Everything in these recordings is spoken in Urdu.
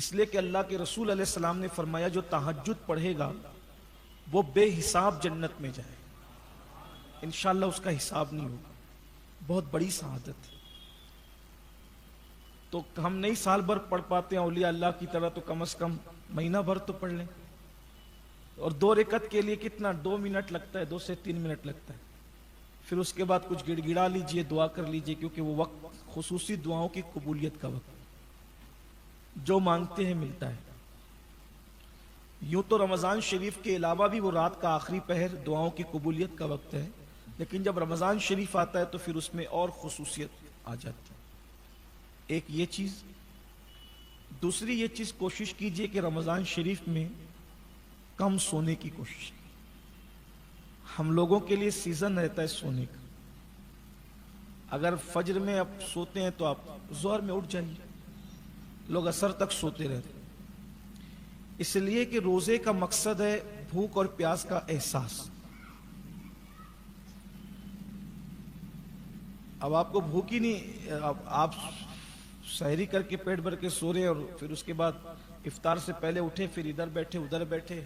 اس لیے کہ اللہ کے رسول علیہ السلام نے فرمایا جو تہجد پڑھے گا وہ بے حساب جنت میں جائے، انشاءاللہ اس کا حساب نہیں ہوگا. بہت بڑی سعادت ہے. تو ہم نہیں سال بھر پڑھ پاتے ہیں اولیاء اللہ کی طرح، تو کم از کم مہینہ بھر تو پڑھ لیں. اور 2 رکعت کے لیے کتنا 2 منٹ لگتا ہے، 2 سے 3 منٹ لگتا ہے. پھر اس کے بعد کچھ گڑ گڑا لیجئے، دعا کر لیجئے، کیونکہ وہ وقت خصوصی دعاؤں کی قبولیت کا وقت، جو مانگتے ہیں ملتا ہے. یوں تو رمضان شریف کے علاوہ بھی وہ رات کا آخری پہر دعاؤں کی قبولیت کا وقت ہے، لیکن جب رمضان شریف آتا ہے تو پھر اس میں اور خصوصیت آ جاتی ہے. ایک یہ چیز. دوسری یہ چیز، کوشش کیجئے کہ رمضان شریف میں کم سونے کی کوشش. ہم لوگوں کے لیے سیزن رہتا ہے سونے کا. اگر فجر میں آپ سوتے ہیں تو آپ ظہر میں اٹھ جائیے. لوگ عصر تک سوتے رہتے، اس لیے کہ روزے کا مقصد ہے بھوک اور پیاس کا احساس. اب آپ کو بھوک ہی نہیں، آپ سحری کر کے پیٹ بھر کے سو رہے اور پھر اس کے بعد افطار سے پہلے اٹھے، پھر ادھر بیٹھے ادھر بیٹھے،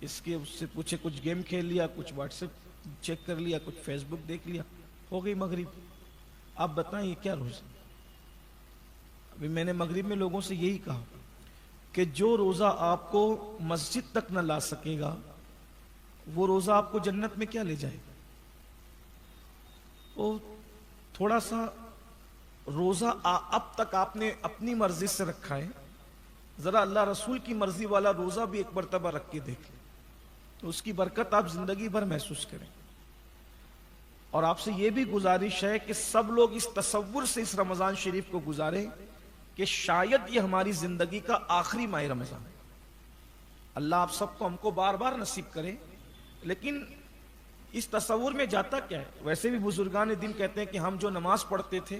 اس سے پوچھے کچھ گیم کھیل لیا، کچھ واٹس ایپ چیک کر لیا، کچھ فیس بک دیکھ لیا، ہو گئی مغرب. آپ بتائیں یہ کیا روزہ؟ ابھی میں نے مغرب میں لوگوں سے یہی کہا کہ جو روزہ آپ کو مسجد تک نہ لا سکے گا وہ روزہ آپ کو جنت میں کیا لے جائے گا. وہ تھوڑا سا روزہ اب تک آپ نے اپنی مرضی سے رکھا ہے، ذرا اللہ رسول کی مرضی والا روزہ بھی ایک مرتبہ رکھ کے دیکھ لیں تو اس کی برکت آپ زندگی بھر محسوس کریں. اور آپ سے یہ بھی گزارش ہے کہ سب لوگ اس تصور سے اس رمضان شریف کو گزاریں کہ شاید یہ ہماری زندگی کا آخری ماہ رمضان ہے. اللہ آپ سب کو ہم کو بار بار نصیب کرے. لیکن اس تصور میں جاتا کیا ہے؟ ویسے بھی بزرگان دین کہتے ہیں کہ ہم جو نماز پڑھتے تھے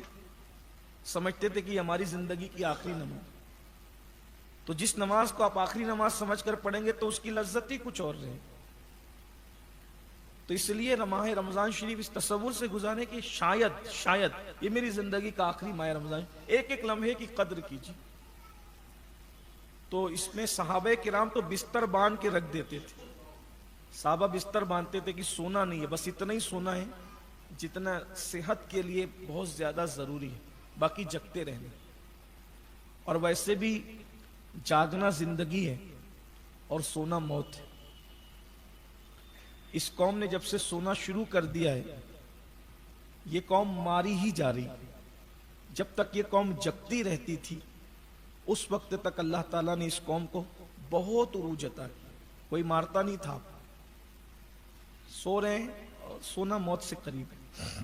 سمجھتے تھے کہ یہ ہماری زندگی کی آخری نماز. تو جس نماز کو آپ آخری نماز سمجھ کر پڑھیں گے تو اس کی لذت ہی کچھ اور رہے. تو اس لیے ماہ رمضان شریف اس تصور سے گزارے کہ شاید یہ میری زندگی کا آخری ماہ رمضان. ایک ایک لمحے کی قدر کیجیے. تو اس میں صحابہ کرام تو بستر باندھ کے رکھ دیتے تھے. صحابہ بستر باندھتے تھے کہ سونا نہیں ہے، بس اتنا ہی سونا ہے جتنا صحت کے لیے بہت زیادہ ضروری ہے، باقی جگتے رہنا. اور ویسے بھی جاگنا زندگی ہے اور سونا موت ہے. اس قوم نے جب سے سونا شروع کر دیا ہے یہ قوم ماری ہی جا رہی. جب تک یہ قوم جگتی رہتی تھی اس وقت تک اللہ تعالیٰ نے اس قوم کو بہت عروج عطا کی. کوئی مارتا نہیں تھا. سو رہے ہیں اور سونا موت سے قریب ہے.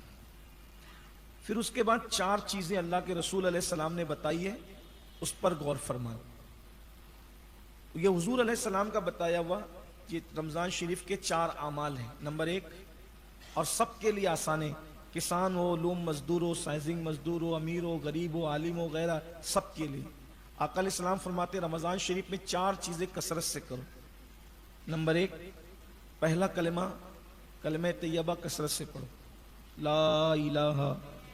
پھر اس کے بعد 4 چیزیں اللہ کے رسول علیہ السلام نے بتائی ہے، اس پر غور فرمائیں. یہ حضور علیہ السلام کا بتایا ہوا یہ رمضان شریف کے 4 اعمال ہیں. نمبر 1 اور سب کے لیے آسان ہے، کسان ہو، لوم مزدور ہو، سائزنگ مزدور ہو، امیر ہو، غریب ہو، عالم ہو، غیرہ، سب کے لیے. آقا علیہ السلام فرماتے ہیں رمضان شریف میں 4 چیزیں کثرت سے کرو. نمبر 1 پہلا کلمہ طیبہ کثرت سے پڑھو. لا الہ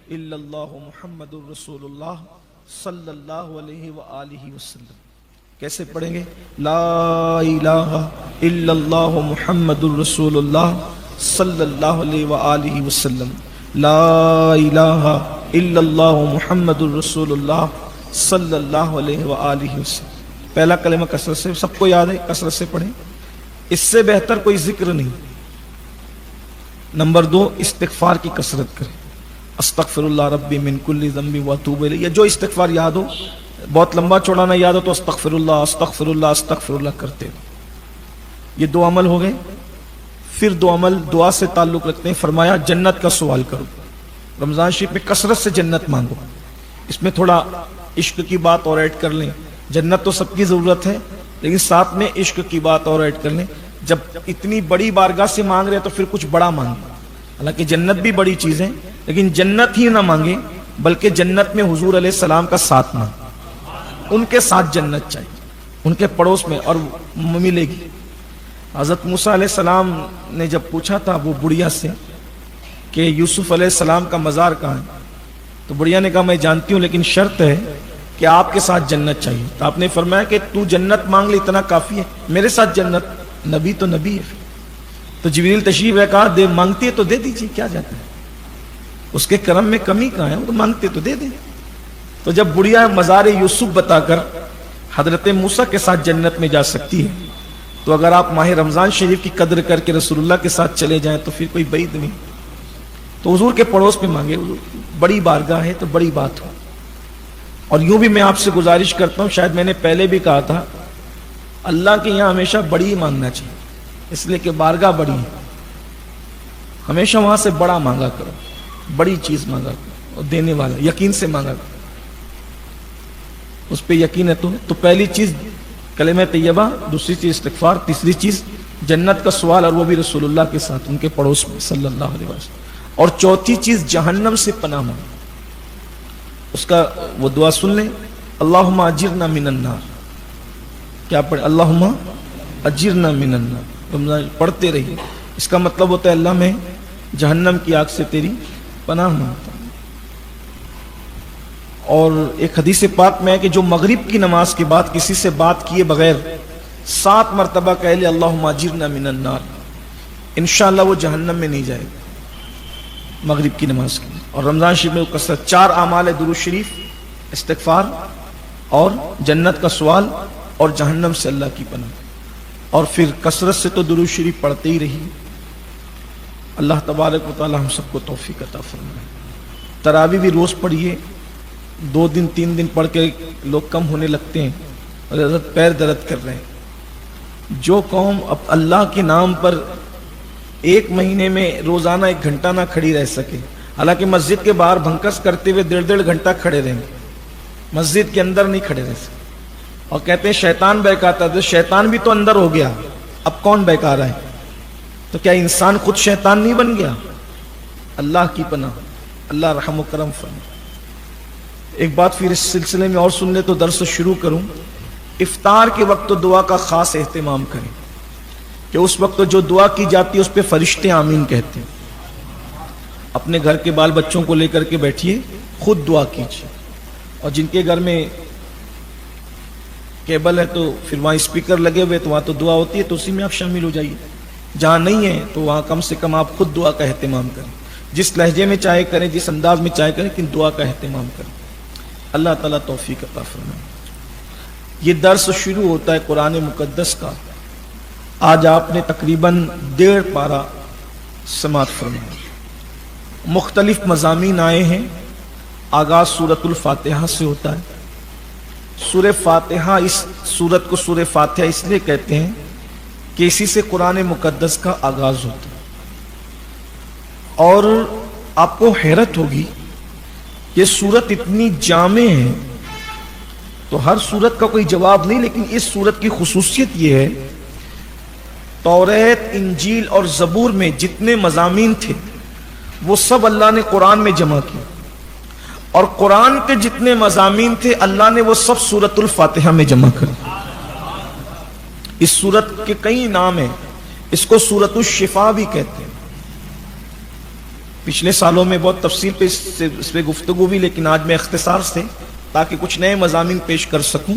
الا اللہ محمد الرسول اللہ صلی اللہ علیہ وآلہ وسلم. کیسے پڑھیں گے؟ لا الہ الا اللہ محمد الرسول اللہ صلی اللہ علیہ وآلہ وسلم. لا الہ الا اللہ محمد الرسول اللہ صلی اللہ علیہ وآلہ وسلم. پہلا کلمہ کثرت سے، سب کو یاد ہے، کثرت سے پڑھیں. اس سے بہتر کوئی ذکر نہیں. نمبر 2 استغفار کی کثرت کریں. استغفر اللہ ربی من کل ذنب واتوب الیہ. جو استغفار یاد ہو، بہت لمبا چوڑا نہ یاد ہو تو استغفر اللہ استغفر اللہ استغفر اللہ کرتے ہو. یہ 2 عمل ہو گئے. پھر 2 عمل دعا سے تعلق رکھتے ہیں. فرمایا جنت کا سوال کرو. رمضان شریف میں کثرت سے جنت مانگو. اس میں تھوڑا عشق کی بات اور ایڈ کر لیں. جنت تو سب کی ضرورت ہے لیکن ساتھ میں عشق کی بات اور ایڈ کر لیں. جب اتنی بڑی بارگاہ سے مانگ رہے تو پھر کچھ بڑا مانگیں. حالانکہ جنت بھی بڑی چیز ہے لیکن جنت ہی نہ مانگے بلکہ جنت میں حضور علیہ السلام کا ساتھ مانگے. ان کے ساتھ جنت چاہیے، ان کے پڑوس میں، اور ملے گی. حضرت موسیٰ علیہ السلام نے جب پوچھا تھا وہ بڑھیا سے کہ یوسف علیہ السلام کا مزار کہاں ہے، تو بڑھیا نے کہا میں جانتی ہوں لیکن شرط ہے کہ آپ کے ساتھ جنت چاہیے، تو آپ نے فرمایا کہ تو جنت مانگ لے اتنا کافی ہے، میرے ساتھ جنت، نبی تو نبی ہے۔ تو جبریل تشریف ہے، کہا دے مانگتی ہے تو دے دیجیے، کیا جاتا ہے، اس کے کرم میں کمی کہاں ہے، وہ تو مانگتے تو دے دیں۔ تو جب بڑھیا مزار یوسف بتا کر حضرت موسیٰ کے ساتھ جنت میں جا سکتی ہے، تو اگر آپ ماہ رمضان شریف کی قدر کر کے رسول اللہ کے ساتھ چلے جائیں تو پھر کوئی بعید نہیں۔ تو حضور کے پڑوس میں مانگے، بڑی بارگاہ ہے تو بڑی بات ہو۔ اور یوں بھی میں آپ سے گزارش کرتا ہوں، شاید میں نے پہلے بھی کہا تھا، اللہ کے یہاں ہمیشہ بڑی ہی مانگنا چاہیے، اس لیے کہ بارگاہ بڑی ہے، ہمیشہ وہاں سے بڑا مانگا کرو، بڑی چیز مانگا کرو، اور دینے والا یقین سے مانگا کرو، اس پہ یقین ہے تو پہلی چیز کلمہ طیبہ، دوسری چیز استغفار، تیسری چیز جنت کا سوال، اور وہ بھی رسول اللہ کے ساتھ ان کے پڑوس میں صلی اللہ علیہ وسلم، اور چوتھی چیز جہنم سے پناہ مانگنا۔ اس کا وہ دعا سن لیں، اللہم اجرنا من النار، کیا پڑھے، اللہم اجرنا من النار، پڑھتے رہیے، اس کا مطلب ہوتا ہے اللہ میں جہنم کی آگ سے تیری پناہ مانگتا ہوں۔ اور ایک حدیث پاک میں ہے کہ جو مغرب کی نماز کے بعد کسی سے بات کیے بغیر 7 مرتبہ کہہ لے اللہم اجرنا من النار، انشاءاللہ وہ جہنم میں نہیں جائے گا مغرب کی نماز کی۔ اور رمضان شریف میں کثرت 4 اعمال ہے، درود شریف، استغفار، اور جنت کا سوال، اور جہنم سے اللہ کی پناہ، اور پھر کثرت سے تو درود شریف پڑھتے ہی رہی۔ اللہ تبارک و تعالی ہم سب کو توفیق عطا فرمائے۔ تراویح بھی روز پڑھیے، 2 دن 3 دن پڑھ کے لوگ کم ہونے لگتے ہیں اور حضرت پیر درد کر رہے ہیں۔ جو قوم اب اللہ کے نام پر 1 مہینے میں روزانہ 1 گھنٹہ نہ کھڑی رہ سکے، حالانکہ مسجد کے باہر بھنکس کرتے ہوئے 1.5 گھنٹہ کھڑے رہیں گے، مسجد کے اندر نہیں کھڑے رہ سکتے، اور کہتے ہیں شیطان بہکاتا ہے، تو شیطان بھی تو اندر ہو گیا، اب کون بہکا رہا ہے؟ تو کیا انسان خود شیطان نہیں بن گیا؟ اللہ کی پناہ، اللہ رحم و کرم فرمائے۔ ایک بات پھر اس سلسلے میں اور سن لے تو درس شروع کروں، افطار کے وقت تو دعا کا خاص اہتمام کریں، کہ اس وقت جو دعا کی جاتی ہے اس پہ فرشتے آمین کہتے ہیں۔ اپنے گھر کے بال بچوں کو لے کر کے بیٹھیے، خود دعا کیجیے، اور جن کے گھر میں کیبل ہے تو پھر وہاں اسپیکر لگے ہوئے تو وہاں تو دعا ہوتی ہے، تو اسی میں آپ شامل ہو جائیے۔ جہاں نہیں ہے تو وہاں کم سے کم آپ خود دعا کا اہتمام کریں، جس لہجے میں چاہے کریں، جس انداز میں چاہے کریں، لیکن دعا کا اہتمام کریں۔ اللہ تعالیٰ توفیق عطا فرمائے۔ یہ درس شروع ہوتا ہے قرآن مقدس کا، آج آپ نے تقریباً 1.5 پارہ سماعت فرمایا، مختلف مضامین آئے ہیں۔ آغاز سورۃ الفاتحہ سے ہوتا ہے۔ سورہ فاتحہ، اس سورت کو سورہ فاتحہ اس لیے کہتے ہیں کہ اسی سے قرآن مقدس کا آغاز ہوتا ہے۔ اور آپ کو حیرت ہوگی، یہ سورت اتنی جامع ہے، تو ہر سورت کا کوئی جواب نہیں، لیکن اس سورت کی خصوصیت یہ ہے، توریت، انجیل اور زبور میں جتنے مضامین تھے وہ سب اللہ نے قرآن میں جمع کیے، اور قرآن کے جتنے مضامین تھے اللہ نے وہ سب سورۃ الفاتحہ میں جمع کر۔ اس سورت کے کئی نام ہیں، اس کو سورۃ الشفا بھی کہتے ہیں۔ پچھلے سالوں میں بہت تفصیل پہ اس پہ گفتگو بھی، لیکن آج میں اختصار سے تاکہ کچھ نئے مضامین پیش کر سکوں،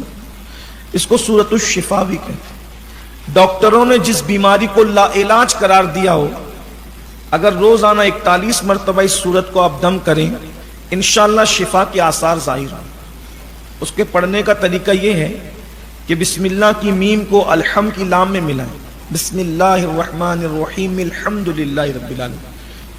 اس کو سورۃ الشفا بھی کہتے ہیں۔ ڈاکٹروں نے جس بیماری کو لا علاج قرار دیا ہو، اگر روزانہ 41 مرتبہ اس سورت کو آپ دم کریں، انشاءاللہ شفا کے آثار ظاہر ہوں۔ اس کے پڑھنے کا طریقہ یہ ہے کہ بسم اللہ کی میم کو الحم کی لام میں ملائیں، بسم اللہ الرحمن الرحیم الحمدللہ رب العالمین،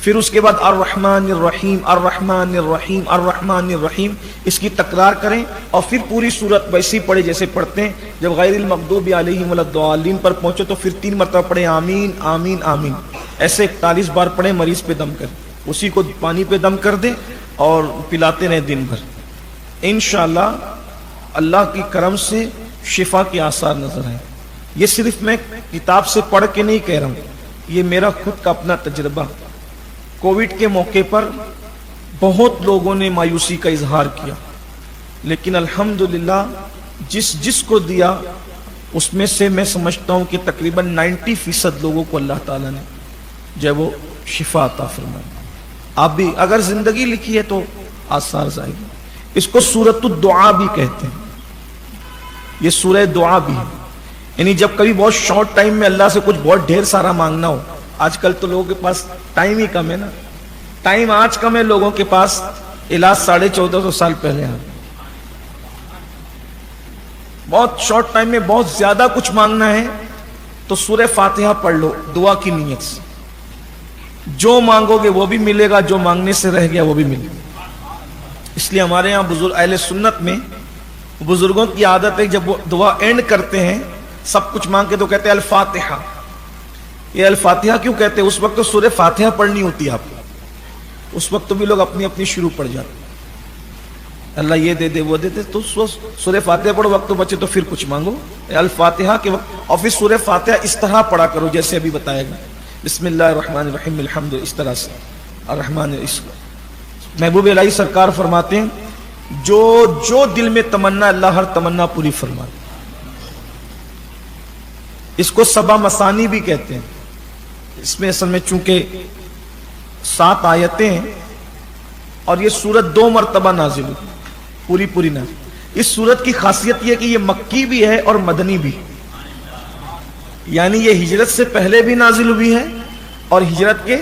پھر اس کے بعد الرحمن الرحیم الرحمن الرحیم الرحمن الرحیم، اس کی تکرار کریں، اور پھر پوری سورت ویسی پڑھے جیسے پڑھتے ہیں۔ جب غیر المغضوب علیہم ولا الضالین پر پہنچے تو پھر 3 مرتبہ پڑھیں آمین آمین آمین، ایسے 41 بار پڑھیں، مریض پہ دم کریں، اسی کو پانی پہ دم کر دیں اور پلاتے رہیں دن بھر، انشاءاللہ اللہ کی کرم سے شفا کے آثار نظر آئیں۔ یہ صرف میں کتاب سے پڑھ کے نہیں کہہ رہا ہوں، یہ میرا خود کا اپنا تجربہ۔ کووڈ کے موقع پر بہت لوگوں نے مایوسی کا اظہار کیا، لیکن الحمدللہ جس کو دیا اس میں سے میں سمجھتا ہوں کہ تقریباً 90% لوگوں کو اللہ تعالیٰ نے جو ہے وہ شفا عطا فرمائی۔ آپ بھی اگر زندگی لکھی ہے تو آثار ظاہر۔ اس کو سورۃ الدعا بھی کہتے ہیں. یہ سورہ دعا بھی ہے. یعنی جب کبھی بہت شارٹ ٹائم میں اللہ سے کچھ بہت ڈھیر سارا مانگنا ہو. آج کل تو لوگوں کے پاس ٹائم ہی کم ہے نا. ٹائم آج کم ہے لوگوں کے پاس. علاج 1450 سال پہلے ہے. بہت شارٹ ٹائم میں بہت زیادہ کچھ مانگنا ہے تو سورہ فاتحہ پڑھ لو دعا کی نیت سے. جو مانگو گے وہ بھی ملے گا, جو مانگنے سے رہ گیا وہ بھی ملے گا. اس لیے ہمارے یہاں بزرگ اہل سنت میں بزرگوں کی عادت ہے جب وہ دعا اینڈ کرتے ہیں سب کچھ مانگ کے تو کہتے ہیں الفاتحہ. یہ الفاتحہ کیوں کہتے ہیں؟ اس وقت تو سورہ فاتحہ پڑھنی ہوتی ہے آپ کو. اس وقت تو بھی لوگ اپنی اپنی شروع پڑھ جاتے, اللہ یہ دے دے وہ دے دے, تو سورہ فاتحہ پڑھو, وقت تو بچے تو پھر کچھ مانگو. الفاتحہ کے وقت اور پھر سورہ فاتحہ اس طرح پڑھا کرو جیسے ابھی بتایا گا, بسم اللہ الرحمن الرحیم الحمد, اس طرح سے الرحمن. محبوب الہی سرکار فرماتے ہیں جو دل میں تمنا اللہ ہر تمنا پوری فرما. اس کو سبا مثانی بھی کہتے ہیں. اس میں اصل میں چونکہ 7 آیتیں ہیں اور یہ سورت 2 مرتبہ نازل ہوئی, پوری نازل. اس سورت کی خاصیت یہ کہ یہ مکی بھی ہے اور مدنی بھی, یعنی یہ ہجرت سے پہلے بھی نازل ہوئی ہے اور ہجرت کے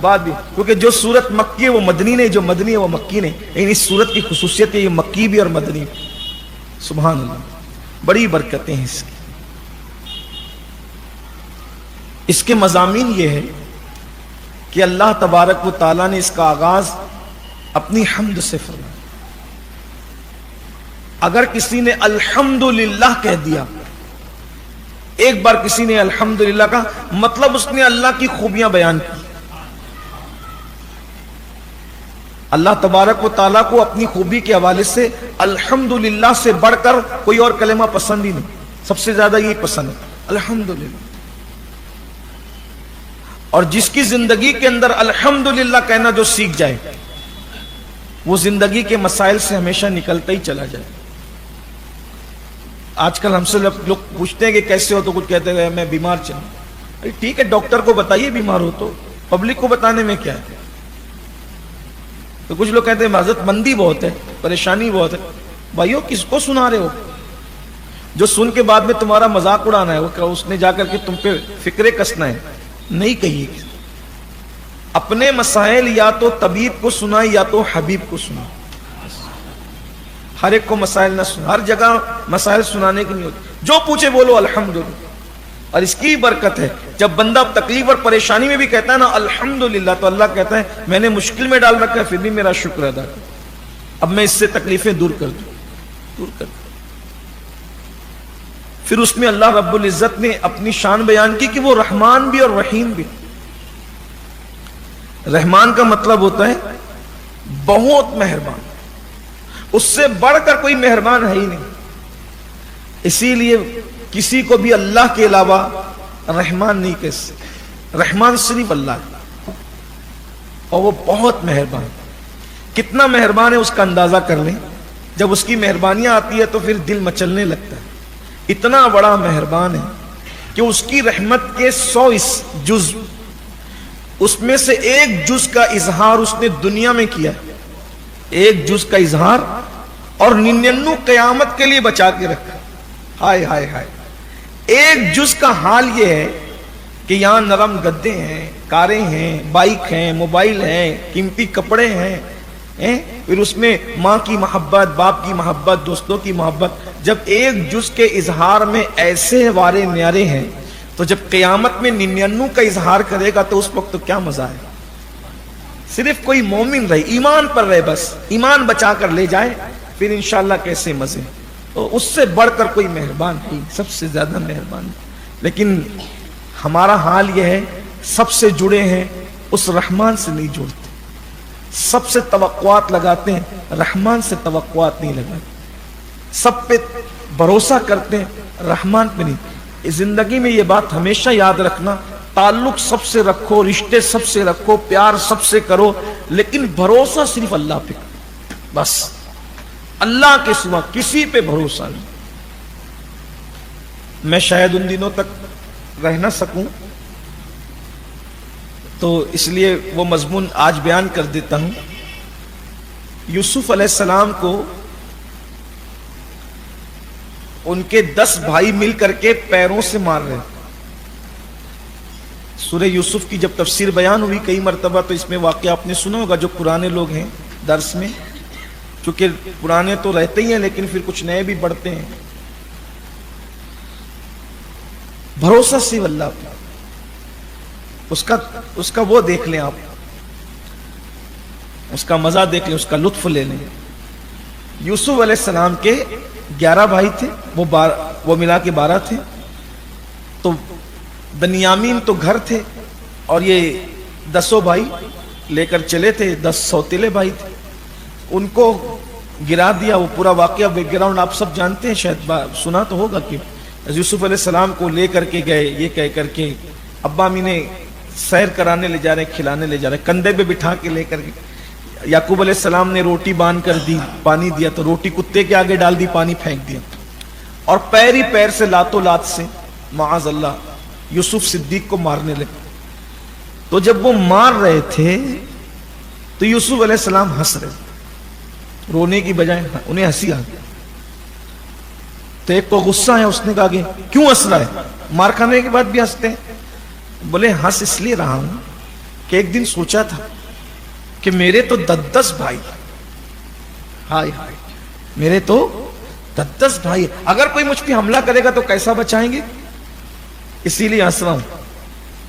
بعد بھی, کیونکہ جو سورت مکی ہے وہ مدنی نہیں, جو مدنی ہے وہ مکی نہیں. لیکن اس سورت کی خصوصیت ہے یہ مکی بھی اور مدنی بھی. سبحان اللہ, بڑی برکتیں ہیں اس کی. اس کے مضامین یہ ہے کہ اللہ تبارک و تعالیٰ نے اس کا آغاز اپنی حمد سے فرمایا. اگر کسی نے الحمدللہ کہہ دیا, ایک بار کسی نے الحمدللہ کا مطلب اس نے اللہ کی خوبیاں بیان کی. اللہ تبارک و تعالیٰ کو اپنی خوبی کے حوالے سے الحمدللہ سے بڑھ کر کوئی اور کلمہ پسند ہی نہیں, سب سے زیادہ یہی پسند ہے الحمدللہ. اور جس کی زندگی کے اندر الحمدللہ کہنا جو سیکھ جائے وہ زندگی کے مسائل سے ہمیشہ نکلتا ہی چلا جائے. آج کل ہم سے لوگ پوچھتے ہیں کہ کیسے ہو, تو کچھ کہتے ہیں میں بیمار چلوں. ٹھیک ہے, ڈاکٹر کو بتائیے بیمار ہو تو, پبلک کو بتانے میں کیا ہے. تو کچھ لوگ کہتے ہیں معذرت مندی بہت ہے, پریشانی بہت ہے. بھائیو کس کو سنا رہے ہو؟ جو سن کے بعد میں تمہارا مذاق اڑانا ہے, وہ اس نے جا کر کے تم پہ فکرے کسنا ہے, نہیں کہیے. اپنے مسائل یا تو طبیب کو سنائے یا تو حبیب کو سنائے. ہر ایک کو مسائل نہ سنا, ہر جگہ مسائل سنانے کی نہیں ہوتی. جو پوچھے بولو الحمدللہ. اور اس کی برکت ہے جب بندہ تکلیف اور پریشانی میں بھی کہتا ہے نا الحمدللہ, تو اللہ کہتا ہے میں نے مشکل میں ڈال رکھا ہے پھر بھی میرا شکر ادا کر, اب میں اس سے تکلیفیں دور کر دوں. پھر اس میں اللہ رب العزت نے اپنی شان بیان کی کہ وہ رحمان بھی اور رحیم بھی. رحمان کا مطلب ہوتا ہے بہت مہربان, اس سے بڑھ کر کوئی مہربان ہے ہی نہیں. اسی لیے کسی کو بھی اللہ کے علاوہ رحمان نہیں کہہ سکتے. رحمان صرف اللہ ہے اور وہ بہت مہربان. کتنا مہربان ہے اس کا اندازہ کر لیں. جب اس کی مہربانیاں آتی ہے تو پھر دل مچلنے لگتا ہے. اتنا بڑا مہربان ہے کہ اس کی رحمت کے 100 جز, اس میں سے ایک جز کا اظہار اس نے دنیا میں کیا, ایک جز کا اظہار, اور 99 قیامت کے لیے بچا کے رکھا. ہائے ہائے ہائے. ایک جز کا حال یہ ہے کہ یہاں نرم گدے ہیں, کاریں ہیں, بائک ہیں, موبائل ہیں, قیمتی کپڑے ہیں, پھر اس میں ماں کی محبت, باپ کی محبت, دوستوں کی محبت. جب ایک جز کے اظہار میں ایسے وارے نیارے ہیں تو جب قیامت میں 99 کا اظہار کرے گا تو اس وقت تو کیا مزہ ہے. صرف کوئی مومن رہے, ایمان پر رہے, بس ایمان بچا کر لے جائے, پھر انشاءاللہ کیسے مزے. تو اس سے بڑھ کر کوئی مہربان نہیں, سب سے زیادہ مہربان. لیکن ہمارا حال یہ ہے سب سے جڑے ہیں اس رحمان سے نہیں جڑتے. سب سے توقعات لگاتے ہیں, رحمان سے توقعات نہیں لگاتے. سب پہ بھروسہ کرتے ہیں, رحمان پہ نہیں. اس زندگی میں یہ بات ہمیشہ یاد رکھنا, تعلق سب سے رکھو, رشتے سب سے رکھو, پیار سب سے کرو, لیکن بھروسہ صرف اللہ پہ کرو. بس اللہ کے سوا کسی پہ بھروسہ نہیں. میں شاید ان دنوں تک رہ نہ سکوں تو اس لیے وہ مضمون آج بیان کر دیتا ہوں یوسف علیہ السلام کو ان کے 10 بھائی مل کر کے پیروں سے مار رہے. سورہ یوسف کی جب تفسیر بیان ہوئی کئی مرتبہ تو اس میں واقعہ آپ نے سنا ہوگا. جو پرانے لوگ ہیں درس میں، چونکہ پرانے تو رہتے ہی ہیں لیکن پھر کچھ نئے بھی بڑھتے ہیں. بھروسہ صرف اللہ پہ، اس کا وہ دیکھ لیں آپ، اس کا مزہ دیکھ لیں، اس کا لطف لے لیں. یوسف علیہ السلام کے 11 بھائی تھے، وہ ملا کے 12 تھے. تو بنیامین تو گھر تھے اور یہ 10 بھائی لے کر چلے تھے. 10 سوتیلے بھائی تھے، ان کو گرا دیا. وہ پورا واقعہ بیک گراؤنڈ آپ سب جانتے ہیں، شاید سنا تو ہوگا کہ یوسف علیہ السلام کو لے کر کے گئے، یہ کہہ کر کے ابا امی نے سیر کرانے لے جا رہے، کھلانے لے جا رہے، کندھے پہ بٹھا کے لے کر کے. یعقوب علیہ السلام نے روٹی باندھ کر دی، پانی دیا تو روٹی کتے کے آگے ڈال دی، پانی پھینک دیا. اور پیر ہی پیر سے لاتوں لات سے معاذ اللہ یوسف صدیق کو مارنے لگے. تو جب وہ مار رہے تھے تو یوسف علیہ السلام ہنس رہے، رونے کی بجائے انہیں ہنسی آ گئی. تو ایک کو غصہ ہے، اس نے کہا کہ کیوں ہنس رہا ہے، مار کھانے کے بعد بھی ہنستے ہیں. بولے ہنس اس لیے رہا ہوں کہ ایک دن سوچا تھا کہ میرے تو 10 بھائی، ہائے ہائے میرے تو 10 بھائی، اگر کوئی مجھ پہ حملہ کرے گا تو کیسا بچائیں گے، اسی لیے ہنس رہا ہوں.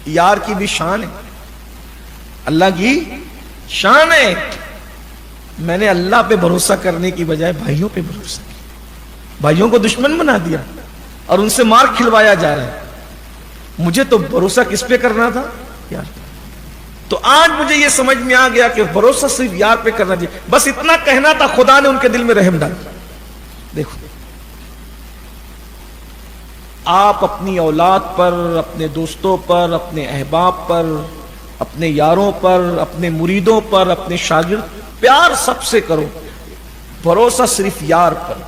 یار کی بھی شان ہے، اللہ کی شان ہے. میں نے اللہ پہ بھروسہ کرنے کی بجائے بھائیوں پہ بھروسہ کیا، بھائیوں کو دشمن بنا دیا اور ان سے مار کھلوایا جا رہا ہے. مجھے تو بھروسہ کس پہ کرنا تھا، یار. تو آج مجھے یہ سمجھ میں آ گیا کہ بھروسہ صرف یار پہ کرنا چاہیے. بس اتنا کہنا تھا، خدا نے ان کے دل میں رحم ڈالا. دیکھو آپ اپنی اولاد پر، اپنے دوستوں پر، اپنے احباب پر، اپنے یاروں پر، اپنے مریدوں پر، اپنے شاگرد، پیار سب سے کرو، بھروسہ صرف یار پر.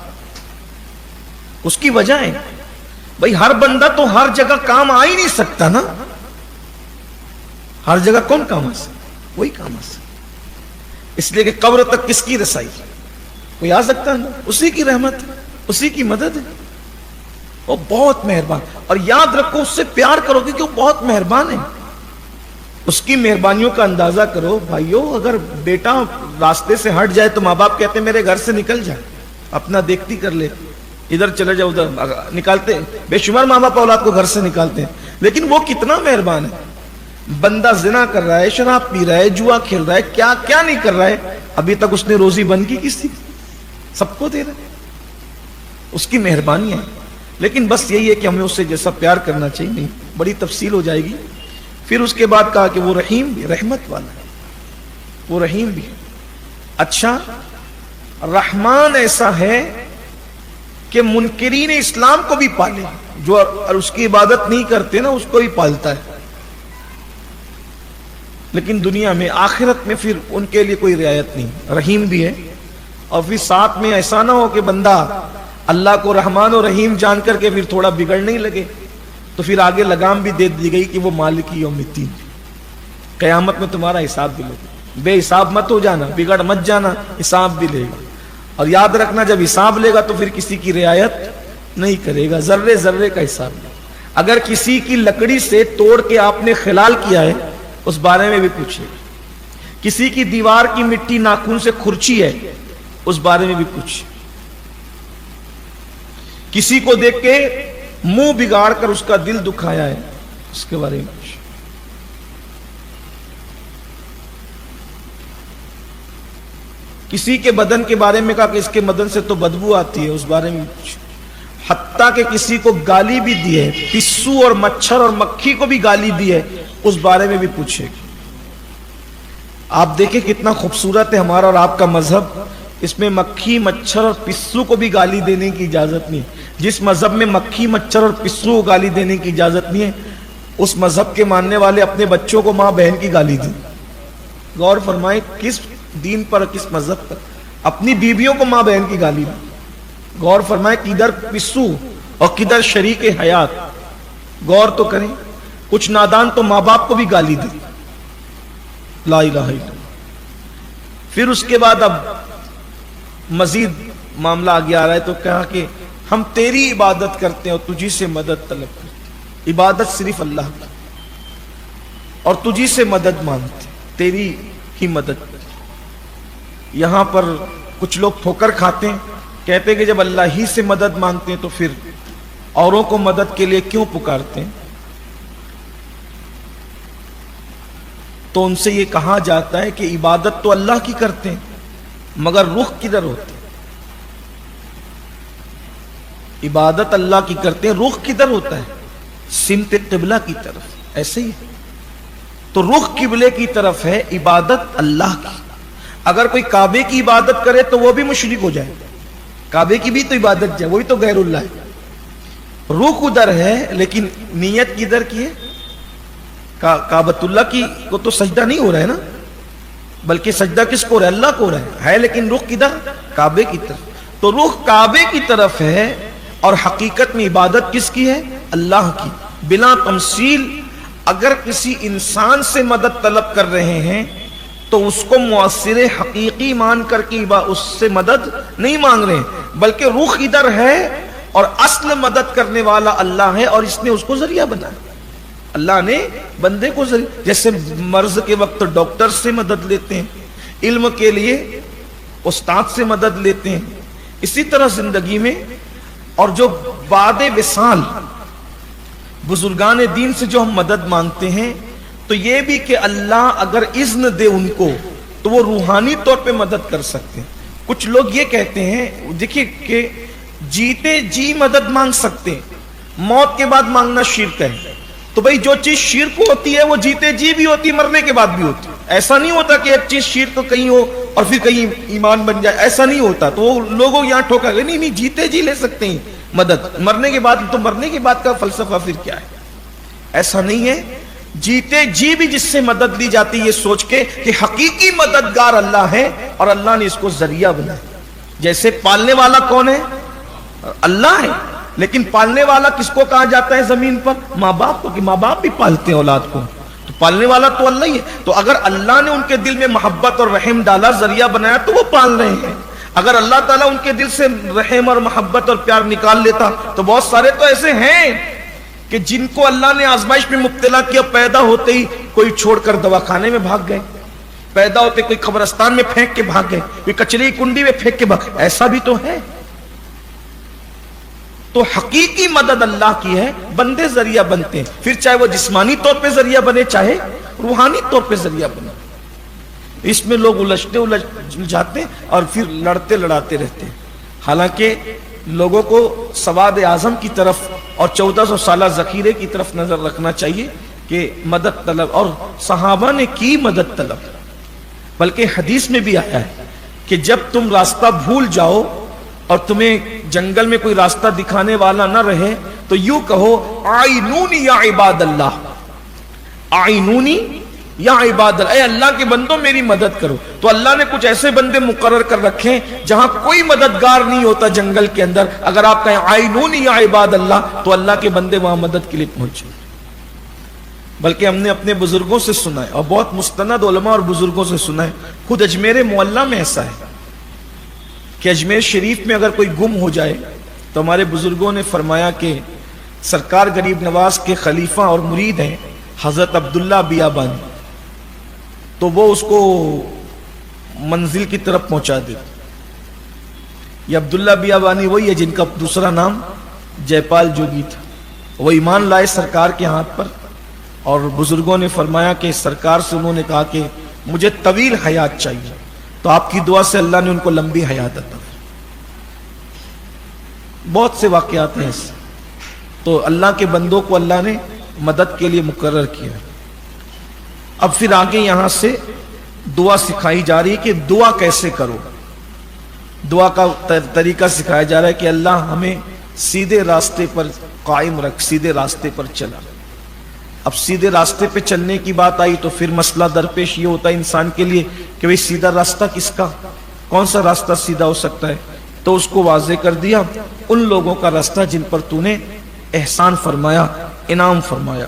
اس کی وجہ ہے بھائی ہر بندہ تو ہر جگہ کام آ ہی نہیں سکتا نا. ہر جگہ کون کام آ سکتا، وہی کام آ سکتا. اس لیے کہ قبر تک کس کی رسائی، کوئی آ سکتا ہے، اسی کی رحمت ہے، اسی کی مدد ہے. وہ بہت مہربان. اور یاد رکھو اس سے پیار کرو کیونکہ وہ بہت مہربان ہے. اس کی مہربانیوں کا اندازہ کرو بھائیو. اگر بیٹا راستے سے ہٹ جائے تو ماں باپ کہتے ہیں میرے گھر سے نکل جائے، اپنا دیکھتی کر لے، ادھر چلے جاؤ، ادھر نکالتے ہیں. بے شمار ماں باپ اولاد کو گھر سے نکالتے ہیں، لیکن وہ کتنا مہربان ہے. بندہ زنا کر رہا ہے، شراب پی رہا ہے، جوا کھیل رہا ہے، کیا کیا نہیں کر رہا ہے، ابھی تک اس نے روزی بند کی کس کی، سب کو دے رہا ہے. اس کی مہربانی ہے. لیکن بس یہی ہے کہ ہمیں اس سے جیسا پیار کرنا چاہیے. نہیں بڑی تفصیل ہو جائے گی. پھر اس کے بعد کہا کہ وہ رحیم بھی، رحمت والا ہے، وہ رحیم بھی ہے. اچھا رحمان ایسا ہے کہ منکرین اسلام کو بھی پالے، جو اور اس کی عبادت نہیں کرتے نا اس کو بھی پالتا ہے. لیکن دنیا میں آخرت میں پھر ان کے لیے کوئی رعایت نہیں. رحیم بھی ہے. اور پھر ساتھ میں ایسا نہ ہو کہ بندہ اللہ کو رحمان و رحیم جان کر کے پھر تھوڑا بگڑنے ہی لگے، تو پھر آگے لگام بھی دے دی گئی کہ وہ مالک یوم الدین، قیامت میں تمہارا حساب بھی لے گا. بے حساب مت ہو جانا، بگڑ مت جانا، حساب بھی لے گا. اور یاد رکھنا جب حساب لے گا تو پھر کسی کی رعایت نہیں کرے گا، ذرے ذرے کا حساب لے. اگر کسی کی لکڑی سے توڑ کے آپ نے خلال کیا ہے اس بارے میں بھی پوچھے. کسی کی دیوار کی مٹی ناخن سے کھرچی ہے اس بارے میں بھی پوچھے. کسی کو دیکھ کے منہ بگاڑ کر اس کا دل دکھایا ہے اس کے بارے میں پوچھے. کسی کے بدن کے بارے میں کہا کہ اس کے بدن سے تو بدبو آتی ہے اس بارے میں پوچھے. حتیٰ کہ کسی کو گالی بھی دی ہے، پسو اور مچھر اور مکھی کو بھی گالی دی ہے اس بارے میں بھی پوچھے. آپ دیکھیں کتنا خوبصورت ہے ہمارا اور آپ کا مذہب. اس میں مکھی مچھر اور پسو کو بھی گالی دینے کی اجازت نہیں ہے. جس مذہب میں مکھی مچھر اور پسو کو گالی دینے کی اجازت نہیں ہے اس مذہب کے ماننے والے اپنے بچوں کو ماں بہن کی گالی دیں. غور فرمائیں کس دین پر، کس مذہب پر. اپنی بیویوں کو ماں بہن کی گالی دیں. غور فرمائیں کدھر پسو اور کدھر شریک حیات. غور تو کریں. کچھ نادان تو ماں باپ کو بھی گالی دیں. لا الہ الا اللہ. پھر اس کے بعد اب مزید معاملہ آگے آ رہا ہے تو کہا کہ ہم تیری عبادت کرتے ہیں اور تجھی سے مدد طلب کرتے ہیں. عبادت صرف اللہ کی اور تجھی سے مدد مانگتے ہیں، تیری ہی مدد. یہاں پر کچھ لوگ ٹھوکر کھاتے ہیں، کہتے ہیں کہ جب اللہ ہی سے مدد مانگتے ہیں تو پھر اوروں کو مدد کے لیے کیوں پکارتے ہیں؟ تو ان سے یہ کہا جاتا ہے کہ عبادت تو اللہ کی کرتے ہیں مگر رخ کدھر ہوتے ہیں؟ عبادت اللہ کی کرتے ہیں، رخ کدھر ہوتا ہے؟ سمت قبلہ کی طرف. ایسے ہی تو رخ قبلے کی طرف ہے عبادت اللہ کی. اگر کوئی کعبے کی عبادت کرے تو وہ بھی مشرک ہو جائے. کعبے کی بھی تو عبادت ہے، وہی تو غیر اللہ ہے. رخ ادھر ہے لیکن نیت کدھر کی ہے؟ کعبۃ اللہ کی کو تو سجدہ نہیں ہو رہا ہے نا، بلکہ سجدہ کس کو ہو رہا ہے؟ اللہ کو ہو رہا ہے لیکن رخ کدھر؟ کعبے کی طرف. تو رخ کعبے کی طرف ہے اور حقیقت میں عبادت کس کی ہے؟ اللہ کی. بلا تمثیل اگر کسی انسان سے مدد طلب کر رہے ہیں تو اس کو مؤثر حقیقی مان کر کے اس سے مدد نہیں مانگ رہے ہیں، بلکہ رخ ادھر ہے اور اصل مدد کرنے والا اللہ ہے اور اس نے اس کو ذریعہ بنایا. اللہ نے بندے کو ذریعہ، جیسے مرض کے وقت ڈاکٹر سے مدد لیتے ہیں، علم کے لیے استاد سے مدد لیتے ہیں، اسی طرح زندگی میں. اور جو بعد وصال بزرگان دین سے جو ہم مدد مانگتے ہیں تو یہ بھی کہ اللہ اگر اذن دے ان کو تو وہ روحانی طور پہ مدد کر سکتے ہیں. کچھ لوگ یہ کہتے ہیں دیکھیے کہ جیتے جی مدد مانگ سکتے ہیں، موت کے بعد مانگنا شرک ہے. تو بھئی جو چیز شرک ہوتی ہے وہ جیتے جی بھی ہوتی، مرنے کے بعد بھی ہوتی. ایسا نہیں ہوتا کہ ایک چیز شرک کہیں ہو اور پھر کہیں ایمان بن جائے، ایسا نہیں ہوتا. تو وہ لوگوں یہاں ٹھوکا گئے نہیں جیتے جی لے سکتے ہیں مدد، مرنے کے بعد. تو مرنے کے بعد کا فلسفہ پھر کیا ہے؟ ایسا نہیں ہے. جیتے جی بھی جس سے مدد لی جاتی یہ سوچ کے کہ حقیقی مددگار اللہ ہے اور اللہ نے اس کو ذریعہ بنایا. جیسے پالنے والا کون ہے؟ اللہ ہے. لیکن پالنے والا کس کو کہا جاتا ہے زمین پر؟ ماں باپ کو، کہ ماں باپ بھی پالتے ہیں اولاد کو. تو پالنے والا تو اللہ ہی ہے. تو اگر اللہ نے ان کے دل میں محبت اور رحم ڈالا، ذریعہ بنایا، تو وہ پال رہے ہیں. اگر اللہ تعالیٰ ان کے دل سے رحم اور محبت اور پیار نکال لیتا تو بہت سارے تو ایسے ہیں کہ جن کو اللہ نے آزمائش میں مبتلا کیا، پیدا ہوتے ہی کوئی چھوڑ کر دواخانے میں بھاگ گئے، پیدا ہوتے کوئی قبرستان میں پھینک کے بھاگ گئے، کوئی کچرے کی کنڈی میں پھینک کے بھاگ. ایسا بھی تو ہے. تو حقیقی مدد اللہ کی ہے، بندے ذریعہ بنتے ہیں، پھر چاہے وہ جسمانی طور پہ ذریعہ بنے چاہے روحانی طور پہ ذریعہ بنے. اس میں لوگ الجھ جاتے ہیں اور پھر لڑتے لڑاتے رہتے ہیں. حالانکہ لوگوں کو سواد اعظم کی طرف اور 1400 سالہ ذخیرے کی طرف نظر رکھنا چاہیے کہ مدد طلب، اور صحابہ نے کی مدد طلب. بلکہ حدیث میں بھی آیا ہے کہ جب تم راستہ بھول جاؤ اور تمہیں جنگل میں کوئی راستہ دکھانے والا نہ رہے تو یوں کہو آئینونی یا عباد اللہ، آئینونی یا عباد اللہ، اے اللہ کے بندوں میری مدد کرو. تو اللہ نے کچھ ایسے بندے مقرر کر رکھے جہاں کوئی مددگار نہیں ہوتا جنگل کے اندر. اگر آپ کہیں آئینونی یا عباد اللہ تو اللہ کے بندے وہاں مدد کے لیے پہنچے. بلکہ ہم نے اپنے بزرگوں سے سنا ہے اور بہت مستند علماء اور بزرگوں سے سنا ہے. خود اجمیر معلیٰ میں ایسا ہے کہ اجمیر شریف میں اگر کوئی گم ہو جائے تو ہمارے بزرگوں نے فرمایا کہ سرکار غریب نواز کے خلیفہ اور مرید ہیں حضرت عبداللہ بیابانی، تو وہ اس کو منزل کی طرف پہنچا دیتے. یہ عبداللہ بیابانی وہی ہے جن کا دوسرا نام جے پال جوگی تھا. وہ ایمان لائے سرکار کے ہاتھ پر اور بزرگوں نے فرمایا کہ سرکار سے انہوں نے کہا کہ مجھے طویل حیات چاہیے، تو آپ کی دعا سے اللہ نے ان کو لمبی حیات عطا. بہت سے واقعات ہیں ایسے. تو اللہ کے بندوں کو اللہ نے مدد کے لیے مقرر کیا. اب پھر آگے یہاں سے دعا سکھائی جا رہی ہے کہ دعا کیسے کرو. دعا کا طریقہ سکھایا جا رہا ہے کہ اللہ ہمیں سیدھے راستے پر قائم رکھ، سیدھے راستے پر چلا. اب سیدھے راستے پہ چلنے کی بات آئی تو پھر مسئلہ درپیش یہ ہوتا ہے انسان کے لیے کہ بھئی سیدھا راستہ کس کا، کون سا راستہ سیدھا ہو سکتا ہے. تو اس کو واضح کر دیا ان لوگوں کا راستہ جن پر تو نے احسان فرمایا، انعام فرمایا.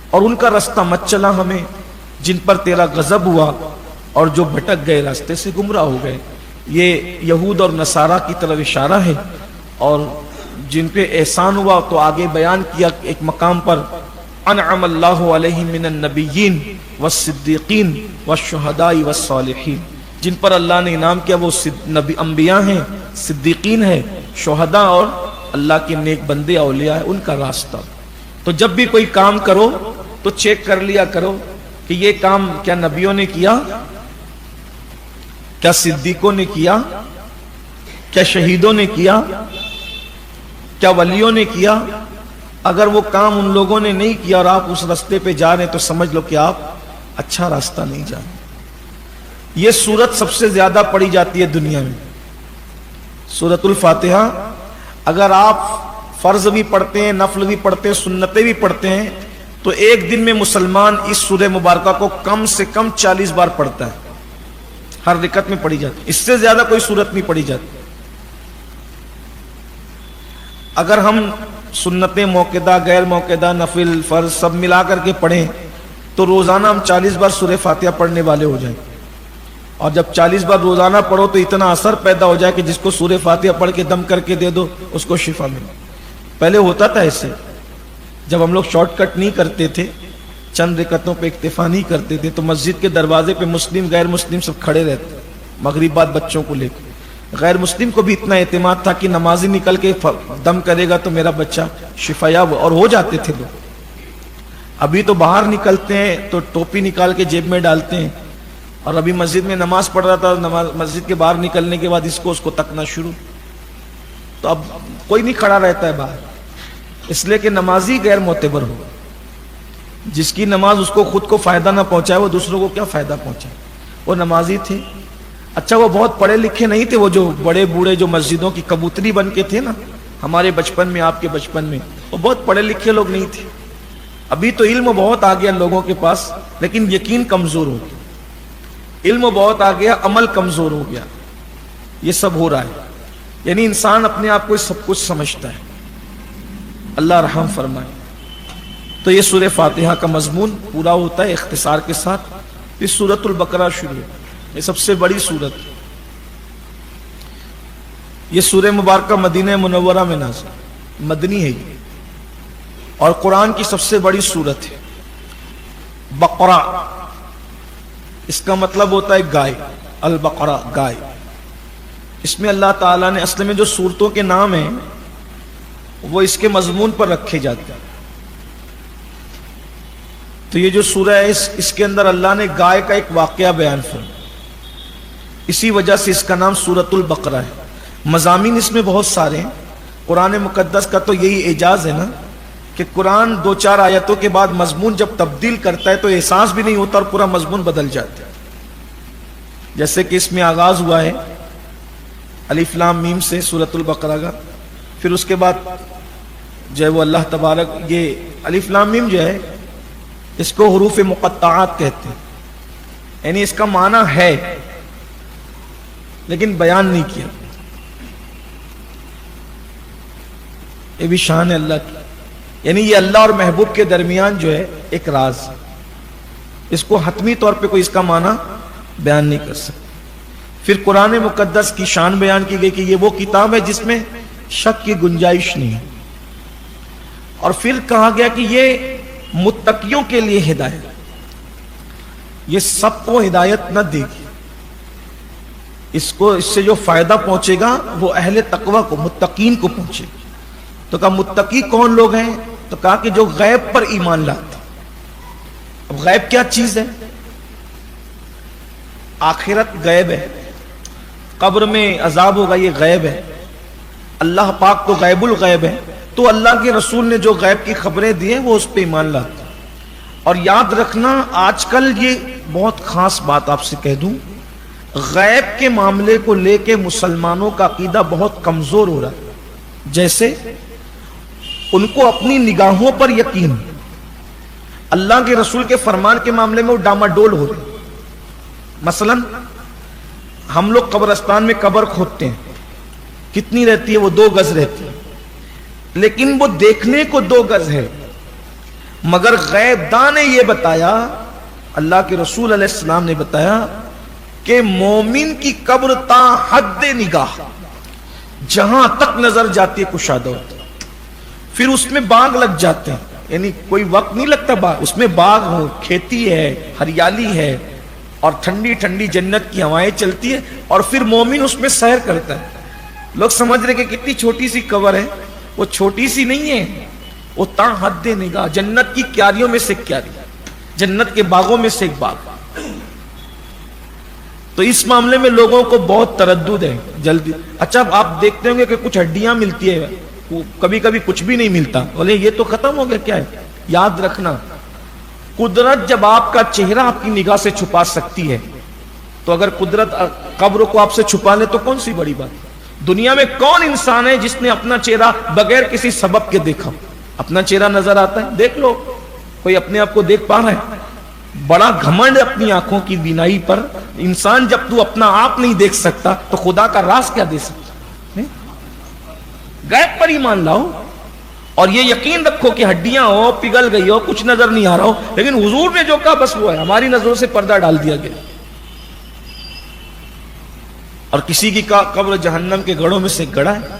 اور ان کا راستہ مت چلا ہمیں جن پر تیرا غضب ہوا اور جو بھٹک گئے، راستے سے گمراہ ہو گئے. یہ یہود اور نصارہ کی طرف اشارہ ہے، اور جن پہ احسان ہوا تو آگے بیان کیا ایک مقام پر انعم اللہ علیہم من النبیین والصدیقین والشہداء والصالحین، جن پر اللہ نے انعام کیا وہ انبیاء ہیں، صدیقین ہیں، شہداء اور اللہ کے نیک بندے اولیاء ہیں، ان کا راستہ۔ تو جب بھی کوئی کام کرو تو چیک کر لیا کرو کہ یہ کام کیا نبیوں نے کیا، کیا صدیقوں نے کیا، کیا شہیدوں نے کیا، کیا ولیوں نے کیا۔ اگر وہ کام ان لوگوں نے نہیں کیا اور آپ اس راستے پہ جا رہے ہیں تو سمجھ لو کہ آپ اچھا راستہ نہیں جا رہے۔ یہ سورت سب سے زیادہ پڑھی جاتی ہے دنیا میں، سورت الفاتحہ۔ اگر آپ فرض بھی پڑھتے ہیں، نفل بھی پڑھتے ہیں، سنتیں بھی پڑھتے ہیں، تو ایک دن میں مسلمان اس سورہ مبارکہ کو کم سے کم 40 بار پڑھتا ہے، ہر رکعت میں پڑھی جاتی ہے، اس سے زیادہ کوئی سورت نہیں پڑھی جاتی۔ اگر ہم سنتیں موقعہ، غیر موقعہ، نفل، فرض سب ملا کر کے پڑھیں تو روزانہ ہم 40 بار سورہ فاتحہ پڑھنے والے ہو جائیں، اور جب 40 بار روزانہ پڑھو تو اتنا اثر پیدا ہو جائے کہ جس کو سورہ فاتحہ پڑھ کے دم کر کے دے دو اس کو شفا ملے۔ پہلے ہوتا تھا ایسے، جب ہم لوگ شارٹ کٹ نہیں کرتے تھے، چند رکعتوں پہ اکتفا نہیں کرتے تھے، تو مسجد کے دروازے پہ مسلم غیر مسلم سب کھڑے رہتے، مغرب بعد بچوں کو لے کے۔ غیر مسلم کو بھی اتنا اعتماد تھا کہ نمازی نکل کے دم کرے گا تو میرا بچہ شفا یاب، اور ہو جاتے تھے لوگ۔ ابھی تو باہر نکلتے ہیں تو ٹوپی نکال کے جیب میں ڈالتے ہیں، اور ابھی مسجد میں نماز پڑھ رہا تھا، مسجد کے باہر نکلنے کے بعد اس کو تکنا شروع۔ تو اب کوئی نہیں کھڑا رہتا ہے باہر، اس لیے کہ نمازی غیر معتبر ہو، جس کی نماز اس کو خود کو فائدہ نہ پہنچائے وہ دوسروں کو کیا فائدہ پہنچائے۔ وہ نمازی تھے، اچھا وہ بہت پڑھے لکھے نہیں تھے، وہ جو بڑے بوڑھے جو مسجدوں کی کبوتری بن کے تھے نا ہمارے بچپن میں، آپ کے بچپن میں، وہ بہت پڑھے لکھے لوگ نہیں تھے۔ ابھی تو علم بہت آ گیا لوگوں کے پاس، لیکن یقین کمزور ہو گیا۔ علم بہت آ گیا، عمل کمزور ہو گیا۔ یہ سب ہو رہا ہے، یعنی انسان اپنے آپ کو سب کچھ سمجھتا ہے۔ اللہ رحم فرمائے۔ تو یہ سورہ فاتحہ کا مضمون پورا ہوتا ہے اختصار کے ساتھ۔ یہ سورۃ البقرہ شروع ہے، یہ سب سے بڑی سورت ہے۔ یہ سورہ مبارکہ مدینہ منورہ میں نازل، مدنی ہے یہ، اور قرآن کی سب سے بڑی سورت ہے۔ بقرہ اس کا مطلب ہوتا ہے گائے، البقرہ گائے۔ اس میں اللہ تعالیٰ نے اصل میں جو سورتوں کے نام ہیں وہ اس کے مضمون پر رکھے جاتے ہیں۔ تو یہ جو سورہ ہے اس کے اندر اللہ نے گائے کا ایک واقعہ بیان فرمایا، اسی وجہ سے اس کا نام سورۃ البقرہ ہے۔ مضامین اس میں بہت سارے ہیں۔ قرآن مقدس کا تو یہی اعجاز ہے نا کہ قرآن 2-4 آیتوں کے بعد مضمون جب تبدیل کرتا ہے تو احساس بھی نہیں ہوتا اور پورا مضمون بدل جاتا ہے۔ جیسے کہ اس میں آغاز ہوا ہے الف لام میم سے سورۃ البقرہ کا، پھر اس کے بعد جو ہے وہ اللہ تبارک، یہ الف لام میم جو ہے اس کو حروف مقطعات کہتے ہیں، یعنی اس کا معنی ہے لیکن بیان نہیں کیا۔ یہ بھی شان ہے اللہ کی، یعنی یہ اللہ اور محبوب کے درمیان جو ہے ایک راز، اس کو حتمی طور پہ کوئی اس کا معنی بیان نہیں کر سکتا۔ پھر قرآن مقدس کی شان بیان کی گئی کہ یہ وہ کتاب ہے جس میں شک کی گنجائش نہیں ہے، اور پھر کہا گیا کہ یہ متقیوں کے لیے ہدایت، یہ سب کو ہدایت نہ دے گی، اس سے جو فائدہ پہنچے گا وہ اہل تقوی کو، متقین کو پہنچے گا۔ تو کہا متقی کون لوگ ہیں؟ تو کہا کہ جو غیب پر ایمان لاتے۔ اب غیب کیا چیز ہے؟ آخرت غیب ہے، قبر میں عذاب ہوگا یہ غیب ہے، اللہ پاک تو غیب الغیب ہے، تو اللہ کے رسول نے جو غیب کی خبریں دی ہیں وہ اس پہ ایمان لاتے۔ اور یاد رکھنا آج کل یہ بہت خاص بات آپ سے کہہ دوں، غیب کے معاملے کو لے کے مسلمانوں کا عقیدہ بہت کمزور ہو رہا ہے۔ جیسے ان کو اپنی نگاہوں پر یقین، اللہ کے رسول کے فرمان کے معاملے میں وہ ڈاماڈول ہو رہے۔ مثلا ہم لوگ قبرستان میں قبر کھودتے ہیں، کتنی رہتی ہے؟ وہ 2 گز رہتی ہے، لیکن وہ دیکھنے کو 2 گز ہے، مگر غیب داں نے یہ بتایا، اللہ کے رسول علیہ السلام نے بتایا کہ مومن کی قبر تا حد نگاہ جہاں تک نظر جاتی ہے کشادہ ہوتی ہے. پھر اس میں باغ لگ جاتے ہیں، یعنی کوئی وقت نہیں لگتا باغ، اس میں باغ ہو، کھیتی ہے، ہریالی ہے، اور ٹھنڈی ٹھنڈی جنت کی ہوائیں چلتی ہے، اور پھر مومن اس میں سیر کرتا ہے. لوگ سمجھ رہے کہ کتنی چھوٹی سی قبر ہے، وہ چھوٹی سی نہیں ہے، وہ تا حد نگاہ جنت کی کیاریوں میں سے کیاری، جنت کے باغوں میں سے ایک باغ. تو اس معاملے میں لوگوں کو بہت تردد ہے جلدی. اچھا آپ دیکھتے ہوں گے کہ کچھ ہڈیاں ملتی ہے، کبھی کبھی کچھ بھی نہیں ملتا، بولے یہ تو ختم ہو گیا. کیا ہے؟ یاد رکھنا، قدرت جب آپ کا چہرہ آپ کی نگاہ سے چھپا سکتی ہے تو اگر قدرت قبر کو آپ سے چھپا لے تو کون سی بڑی بات. دنیا میں کون انسان ہے جس نے اپنا چہرہ بغیر کسی سبب کے دیکھا؟ اپنا چہرہ نظر آتا ہے، دیکھ لو، کوئی اپنے آپ کو دیکھ پا رہا ہے؟ بڑا گھمنڈ اپنی آنکھوں کی بینائی پر. انسان جب تو اپنا آپ نہیں دیکھ سکتا تو خدا کا راز کیا دے سکتا؟ غیب پر ایمان لاؤ اور یہ یقین رکھو کہ ہڈیاں ہو، پگھل گئی ہو، کچھ نظر نہیں آ رہا ہو، لیکن حضور نے جو کہا بس وہ ہے. ہماری نظروں سے پردہ ڈال دیا گیا. اور کسی کی قبر جہنم کے گڑھوں میں سے گڑھا ہے.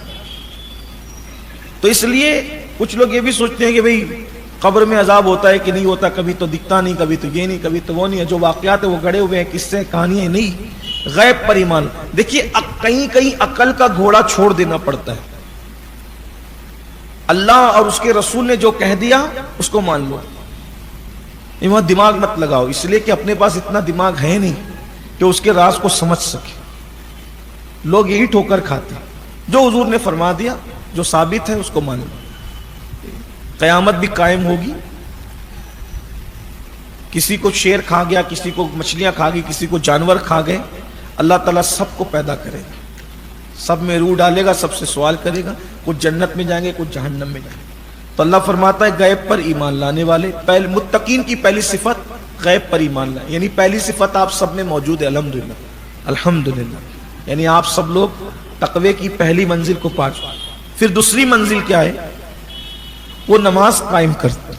تو اس لیے کچھ لوگ یہ بھی سوچتے ہیں کہ بھئی قبر میں عذاب ہوتا ہے کہ نہیں ہوتا، کبھی تو دکھتا نہیں، کبھی تو یہ نہیں، کبھی تو وہ نہیں ہے. جو واقعات ہیں وہ گڑے ہوئے ہیں، قصے کہانیاں نہیں. غیب پر ایمان. دیکھیے کہیں کہیں عقل کا گھوڑا چھوڑ دینا پڑتا ہے. اللہ اور اس کے رسول نے جو کہہ دیا اس کو مان لو، وہاں دماغ مت لگاؤ، اس لیے کہ اپنے پاس اتنا دماغ ہے نہیں کہ اس کے راز کو سمجھ سکے. لوگ یہی ٹھوکر کھاتے ہیں. جو حضور نے فرما دیا، جو ثابت ہے، اس کو مان لو. قیامت بھی قائم ہوگی. کسی کو شیر کھا گیا، کسی کو مچھلیاں کھا گئی، کسی کو جانور کھا گئے. اللہ تعالیٰ سب کو پیدا کرے گا، سب میں روح ڈالے گا، سب سے سوال کرے گا. کچھ جنت میں جائیں گے، کچھ جہنم میں جائیں گے. تو اللہ فرماتا ہے غیب پر ایمان لانے والے، متقین کی پہلی صفت غیب پر ایمان لائے. یعنی پہلی صفت آپ سب میں موجود ہے. الحمدللہ الحمدللہ. یعنی آپ سب لوگ تقوی کی پہلی منزل کو پا چکے. پھر دوسری منزل کیا ہے؟ وہ نماز قائم کرتے.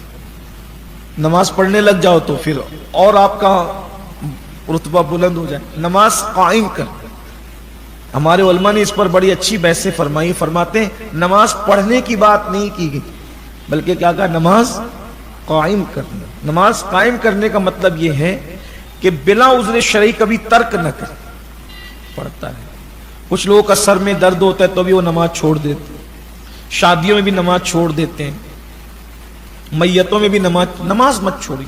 نماز پڑھنے لگ جاؤ تو پھر اور آپ کا رتبہ بلند ہو جائے. نماز قائم کر. ہمارے علماء نے اس پر بڑی اچھی بحثیں فرمائی. فرماتے ہیں نماز پڑھنے کی بات نہیں کی گئی، بلکہ کیا کہا؟ نماز قائم کرنا. نماز قائم کرنے کا مطلب یہ ہے کہ بلا عذر شرعی کبھی ترک نہ کر. پڑھتا ہے. کچھ لوگوں کا سر میں درد ہوتا ہے تو بھی وہ نماز چھوڑ دیتے ہیں. شادیوں میں بھی نماز چھوڑ دیتے ہیں. میتوں میں بھی نماز مت چھوڑیے.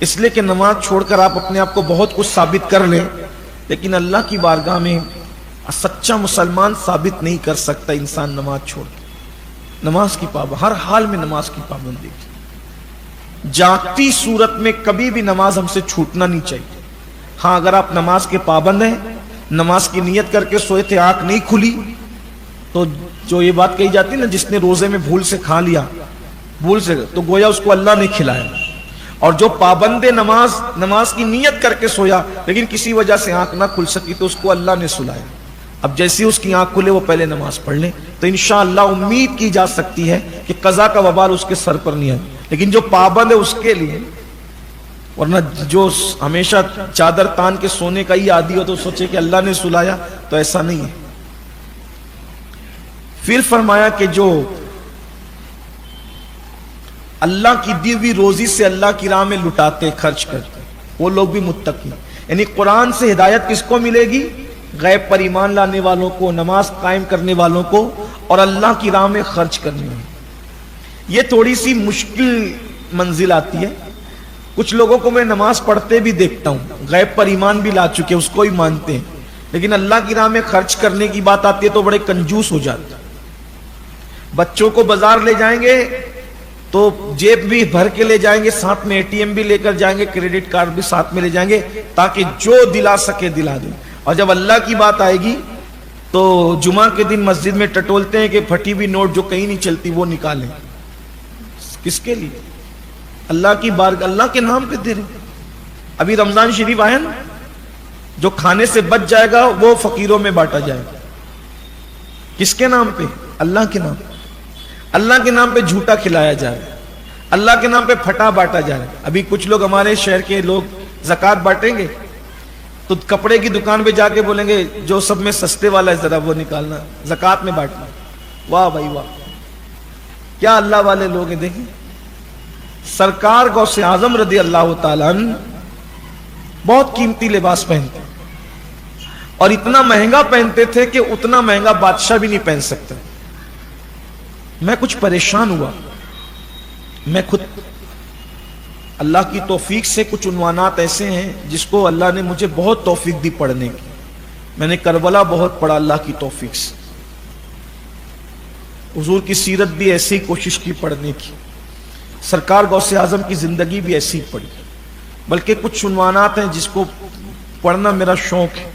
اس لیے کہ نماز چھوڑ کر آپ اپنے آپ کو بہت کچھ ثابت کر لیں، لیکن اللہ کی بارگاہ میں سچا مسلمان ثابت نہیں کر سکتا انسان نماز چھوڑ کے. نماز کی پابندی، ہر حال میں نماز کی پابندی. جاگتی صورت میں کبھی بھی نماز ہم سے چھوٹنا نہیں چاہیے. ہاں اگر آپ نماز کے پابند ہیں، نماز کی نیت کر کے سوئے تھے، آنکھ نہیں کھلی، تو جو یہ بات کہی جاتی ہے نا، جس نے روزے میں بھول سے کھا لیا، بھول سے، تو گویا اس کو اللہ نے کھلایا. اور جو پابند نماز کی نیت کر کے سویا لیکن کسی وجہ سے آنکھ نہ کھل سکی تو اس کو اللہ نے سلایا. اب جیسی اس کی آنکھ کھلے وہ پہلے نماز پڑھ لیں تو انشاءاللہ امید کی جا سکتی ہے کہ قضا کا وبال اس کے سر پر نہیں ہے. لیکن جو پابند ہے اس کے لیے، ورنہ جو ہمیشہ چادر تان کے سونے کا ہی عادی ہو تو سوچے کہ اللہ نے سلایا، تو ایسا نہیں ہے. پھر فرمایا کہ جو اللہ کی دی ہوئی روزی سے اللہ کی راہ میں لٹاتے، خرچ کرتے، وہ لوگ بھی متقی. یعنی قرآن سے ہدایت کس کو ملے گی؟ غیب پر ایمان لانے والوں کو، نماز قائم کرنے والوں کو، اور اللہ کی راہ میں خرچ کرنے والوں. یہ تھوڑی سی مشکل منزل آتی ہے. کچھ لوگوں کو میں نماز پڑھتے بھی دیکھتا ہوں، غیب پر ایمان بھی لا چکے، اس کو ہی مانتے ہیں، لیکن اللہ کی راہ میں خرچ کرنے کی بات آتی ہے تو بڑے کنجوس ہو جاتے ہیں. بچوں کو بازار لے جائیں گے تو جیب بھی بھر کے لے جائیں گے، ساتھ میں ATM بھی لے کر جائیں گے، کریڈٹ کارڈ بھی ساتھ میں لے جائیں گے تاکہ جو دلا سکے دلا دیں. اور جب اللہ کی بات آئے گی تو جمعہ کے دن مسجد میں ٹٹولتے ہیں کہ پھٹی ہوئی نوٹ جو کہیں نہیں چلتی وہ نکالیں. کس کے لیے؟ اللہ کی بارگاہ، اللہ کے نام پہ دے رہے. ابھی رمضان شریف آیا نا، جو کھانے سے بچ جائے گا وہ فقیروں میں بانٹا جائے گا. کس کے نام پہ؟ اللہ کے نام پہ. اللہ کے نام پہ جھوٹا کھلایا جائے، اللہ کے نام پہ پھٹا بانٹا جائے. ابھی کچھ لوگ ہمارے شہر کے لوگ زکوٰۃ بانٹیں گے، تو کپڑے کی دکان پہ جا کے بولیں گے جو سب میں سستے والا ہے ذرا وہ نکالنا، زکوٰۃ میں بانٹنا۔ واہ بھائی واہ، کیا اللہ والے لوگ ہیں۔ دیکھیں سرکار غوث اعظم رضی اللہ تعالیٰ عنہ بہت قیمتی لباس پہنتے اور اتنا مہنگا پہنتے تھے کہ اتنا مہنگا بادشاہ بھی نہیں پہن سکتا۔ میں کچھ پریشان ہوا، میں خود اللہ کی توفیق سے کچھ عنوانات ایسے ہیں جس کو اللہ نے مجھے بہت توفیق دی پڑھنے کی۔ میں نے کربلا بہت پڑھا اللہ کی توفیق سے، حضور کی سیرت بھی ایسی کوشش کی پڑھنے کی، سرکار غوث اعظم کی زندگی بھی ایسی پڑھی، بلکہ کچھ عنوانات ہیں جس کو پڑھنا میرا شوق ہے،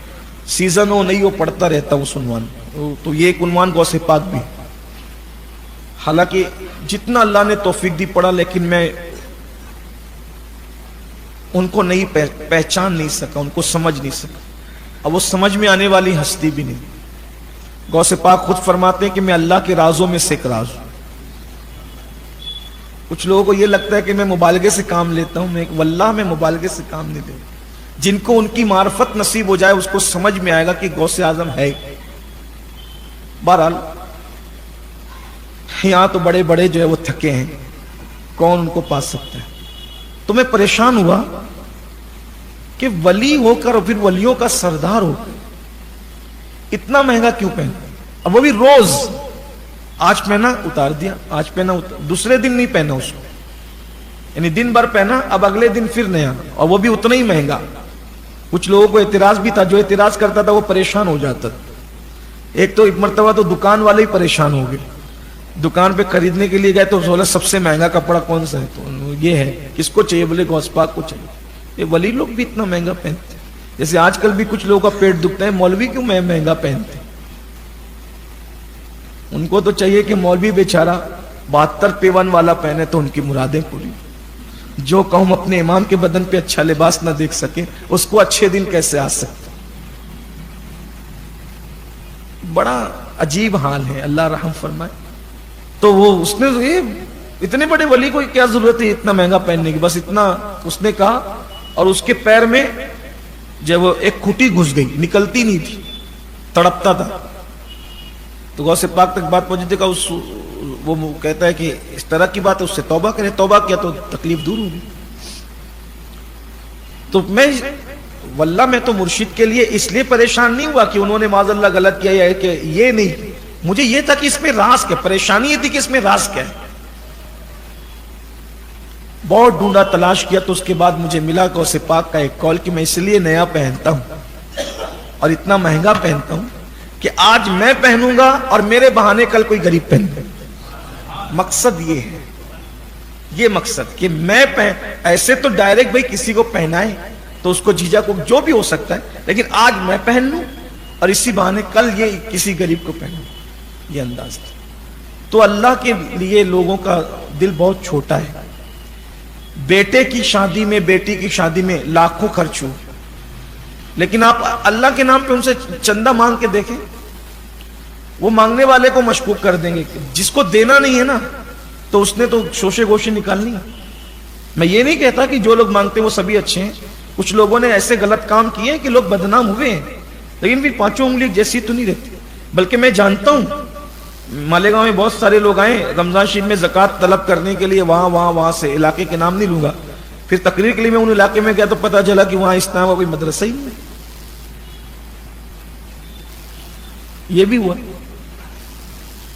سیزن ہو نہیں ہو پڑھتا رہتا ہوں اس عنوان۔ تو یہ ایک عنوان غوث پاک بھی، حالانکہ جتنا اللہ نے توفیق دی پڑھا، لیکن میں ان کو نہیں پہچان نہیں سکا، ان کو سمجھ نہیں سکا، اب وہ سمجھ میں آنے والی ہستی بھی نہیں۔ غوث پاک خود فرماتے ہیں کہ میں اللہ کے رازوں میں سے ایک راز ہوں۔ کچھ لوگوں کو یہ لگتا ہے کہ میں مبالغے سے کام لیتا ہوں، واللہ میں مبالغے سے کام نہیں لیتا۔ جن کو ان کی معرفت نصیب ہو جائے اس کو سمجھ میں آئے گا کہ غوث اعظم ہے۔ بہرحال یہاں تو بڑے بڑے جو ہے وہ تھکے ہیں، کون ان کو پا سکتا ہے۔ تو میں پریشان ہوا کہ ولی ہو کر اور پھر ولیوں کا سردار ہو کر اتنا مہنگا کیوں پہنا، اب وہ بھی روز، آج پہنا اتار دیا، آج پہنا دوسرے دن نہیں پہنا اس کو، یعنی دن بھر پہنا، اب اگلے دن پھر نیا، اور وہ بھی اتنا ہی مہنگا۔ کچھ لوگوں کو اعتراض بھی تھا، جو اعتراض کرتا تھا وہ پریشان ہو جاتا تھا۔ ایک تو ایک مرتبہ تو دکان والے ہی پریشان ہو گئے، دکان پہ خریدنے کے لیے گئے تو بولا سب سے مہنگا کپڑا کون سا ہے، تو یہ ہے، کس کو چاہیے، بولے غوث پاک کو چاہیے۔ یہ ولی لوگ بھی اتنا مہنگا پہنتے ہیں، جیسے آج کل بھی کچھ لوگوں کا پیٹ دکھتا ہے، مولوی کیوں مہنگا پہنتے ہیں؟ ان کو تو چاہیے کہ مولوی بیچارہ 72 پیون والا پہنے تو ان کی مرادیں پوری۔ جو قوم اپنے امام کے بدن پہ اچھا لباس نہ دیکھ سکے اس کو اچھے دن کیسے آ سکتے؟ بڑا عجیب حال ہے، اللہ رحم فرمائے۔ تو وہ اس نے اتنے بڑے ولی کو کیا ضرورت ہے اتنا مہنگا پہننے کی، بس اتنا اس نے کہا، اور اس کے پیر میں جب وہ ایک کھٹی گھس گئی، نکلتی نہیں تھی، تڑپتا تھا۔ تو غوث پاک تک بات پہنچی تھی، وہ کہتا ہے کہ اس طرح کی بات ہے، اس سے توبہ کرے، توبہ کیا تو تکلیف دور ہوگی۔ تو واللہ میں تو مرشد کے لیے اس لیے پریشان نہیں ہوا کہ انہوں نے معاذ اللہ غلط کیا ہے، کہ یہ نہیں، مجھے یہ تھا کہ اس میں راز کیا، پریشانی یہ تھی کہ اس میں راز کیا ہے۔ بہت ڈھونڈا، تلاش کیا، تو اس کے بعد مجھے ملا غوث پاک کا ایک قول کہ میں اس لیے نیا پہنتا ہوں اور اتنا مہنگا پہنتا ہوں کہ آج میں پہنوں گا اور میرے بہانے کل کوئی غریب پہن گا۔ مقصد یہ ہے، یہ مقصد کہ میں ایسے تو ڈائریکٹ بھائی کسی کو پہنائے تو اس کو جیجا کو جو بھی ہو سکتا ہے، لیکن آج میں پہن لوں اور اسی بہانے کل یہ کسی غریب کو پہنوں، یہ انداز ہے۔ تو اللہ کے لیے لوگوں کا دل بہت چھوٹا ہے۔ بیٹے کی شادی میں، بیٹی کی شادی میں لاکھوں خرچ ہو، لیکن آپ اللہ کے نام پہ ان سے چندہ مانگ کے دیکھیں، وہ مانگنے والے کو مشکوک کر دیں گے، جس کو دینا نہیں ہے نا تو اس نے تو شوشے گوشے نکالنی ہے۔ میں یہ نہیں کہتا کہ جو لوگ مانگتے وہ سبھی اچھے ہیں، کچھ لوگوں نے ایسے غلط کام کیے ہیں کہ لوگ بدنام ہوئے ہیں، لیکن پھر پانچوں انگلی جیسی تو نہیں رہتی۔ بلکہ میں جانتا ہوں مالیگاؤں میں بہت سارے لوگ آئے رمضان شریف میں زکوٰۃ طلب کرنے کے لیے، وہاں سے، علاقے کے نام نہیں لوں گا، پھر تقریر کے لیے میں ان علاقے میں گیا تو پتا چلا کہ وہاں اسلام کا کوئی مدرسہ ہی نہیں۔ یہ بھی ہوا۔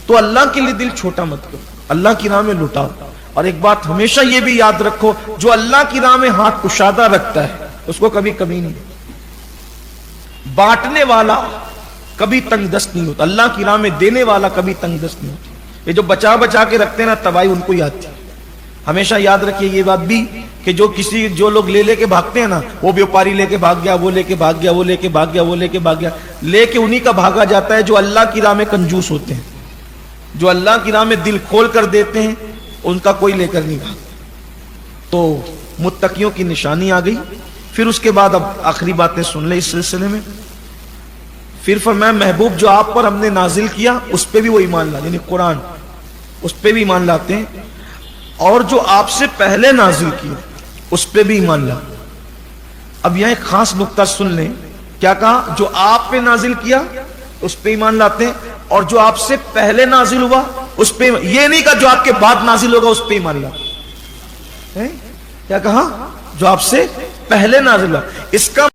تو اللہ کے لیے دل چھوٹا مت کرو، اللہ کی راہ میں لٹاؤ۔ اور ایک بات ہمیشہ یہ بھی یاد رکھو، جو اللہ کی راہ میں ہاتھ کشادہ رکھتا ہے اس کو کبھی کمی نہیں، بانٹنے والا کبھی تنگ دست نہیں ہوتا، اللہ کی راہ میں دینے والا کبھی تنگ دست نہیں ہوتا۔ یہ جو بچا بچا کے رکھتے ہیں نا، تباہی ان کو یاد تھی۔ ہمیشہ یاد رکھیے یہ بات بھی کہ جو لوگ لے کے بھاگتے ہیں نا، وہ بیوپاری لے کے بھاگ گیا، وہ لے کے بھاگ گیا، وہ لے کے بھاگ گیا، وہ لے کے بھاگ گیا، لے کے انہی کا بھاگا جاتا ہے جو اللہ کی راہ میں کنجوس ہوتے ہیں، جو اللہ کی راہ میں دل کھول کر دیتے ہیں، ان کا کوئی لے کر نہیں بھاگتا۔ تو متقیوں کی نشانی آ گئی۔ پھر اس کے بعد اب آخری باتیں سن لیں اس سلسلے میں۔ پھر فرمایا محبوب جو آپ پر ہم نے نازل کیا اس پہ بھی وہ ایمان لا، یعنی قرآن، اس پہ بھی ایمان لاتے ہیں، اور جو آپ سے پہلے نازل کیا اس پہ بھی ایمان لا۔ اب یہاں ایک خاص نقطہ سن لیں کیا کہا؟ جو آپ پہ نازل کیا اس پہ ایمان لاتے ہیں، اور جو آپ سے پہلے نازل ہوا اس پہ، یہ نہیں کہا جو آپ کے بعد نازل ہوگا اس پہ ایمان لاتے ہیں، کیا کہا؟ جو آپ سے پہلے نازل ہوا۔ اس کا